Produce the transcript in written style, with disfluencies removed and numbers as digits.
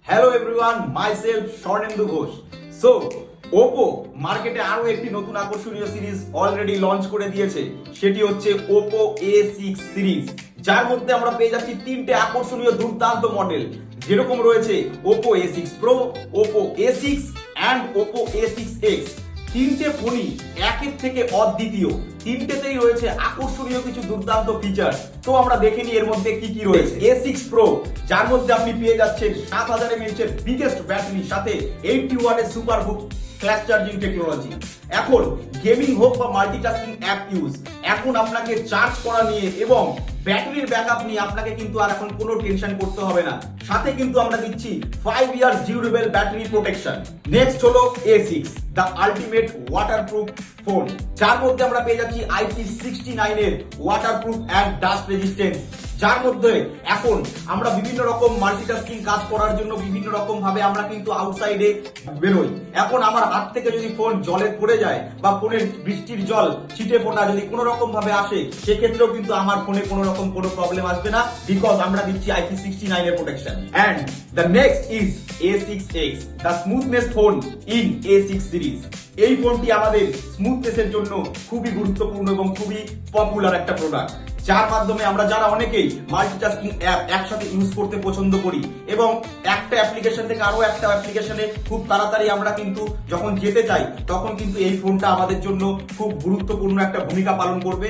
Hello everyone, myself Swarnendu Ghosh. So Oppo মার্কেটে আরো একটি নতুন আকর্ষণীয় সিরিজ অলরেডি লঞ্চ করে দিয়েছে, সেটি হচ্ছে ওপো A6 সিরিজ, যার মধ্যে আমরা পেয়ে যাচ্ছি তিনটে আকর্ষণীয় দুর্দান্ত মডেল, যেরকম রয়েছে Oppo A6 pro, Oppo A6 and Oppo A6X। তিনটে ফোনই একের থেকে অদ্বিতীয়, তিনটেতেই রয়েছে আকর্ষণীয় কিছু দুর্দান্ত ফিচার। তো আমরা দেখে নিই এর মধ্যে কি কি রয়েছে। A6 Pro, যার মধ্যে আপনি পেয়ে যাচ্ছেন 7000 mAh এর বিগেস্ট ব্যাটারির সাথে 80 ওয়াটের সুপার বুক ফ্ল্যাশ চার্জিং টেকনোলজি। এখন গেমিং হোক বা মাল্টিটাস্কিং অ্যাপ ইউজ, এখন আপনাকে চার্জ করা নিয়ে এবং ব্যাটারির ব্যাকআপ নিয়ে আপনাকে কিন্তু আর এখন কোনো টেনশন করতে হবে না। সাথে কিন্তু আমরা দিচ্ছি 5 ইয়ার ডিউরেবল ব্যাটারি প্রোটেকশন। নেক্সট হলো A6, the ultimate waterproof phone, যার মধ্যে আমরা পেয়ে যাচ্ছি IP69 এর ওয়াটারপ্রুফ অ্যান্ড ডাস্ট রেজিস্ট্যান্স, যার মধ্যে এখন আমরা বিভিন্ন রকম মাল্টিটাস্কিং কাজ করার জন্য বিভিন্ন রকম ভাবে আমরা কিন্তু আউটসাইডে বেরোই। এখন আমার হাত থেকে যদি ফোন জলে পড়ে যায় বা ফোনের বৃষ্টির জল ছিটে ফোটা যদি কোনো রকম ভাবে আসে, সেক্ষেত্রেও কিন্তু আমার ফোনে কোনো রকম কোনো প্রবলেম আসবে না, বিকজ আমরা দিচ্ছি IP69 এর protection. And the next is A6X, the smoothness phone in A6 series. এই ফোনটি আমাদের স্মুথনেসের জন্য খুবই গুরুত্বপূর্ণ এবং খুবই পপুলার একটা প্রোডাক্ট, যার মাধ্যমে আমরা যারা অনেকেই মাল্টিটাস্কিং অ্যাপ একসাথে ইউজ করতে পছন্দ করি এবং একটা অ্যাপ্লিকেশন থেকে আরো একটা অ্যাপ্লিকেশনে খুব তাড়াতাড়ি আমরা কিন্তু যখন যেতে চাই, তখন কিন্তু এই ফোনটা আমাদের জন্য খুব গুরুত্বপূর্ণ একটা ভূমিকা পালন করবে।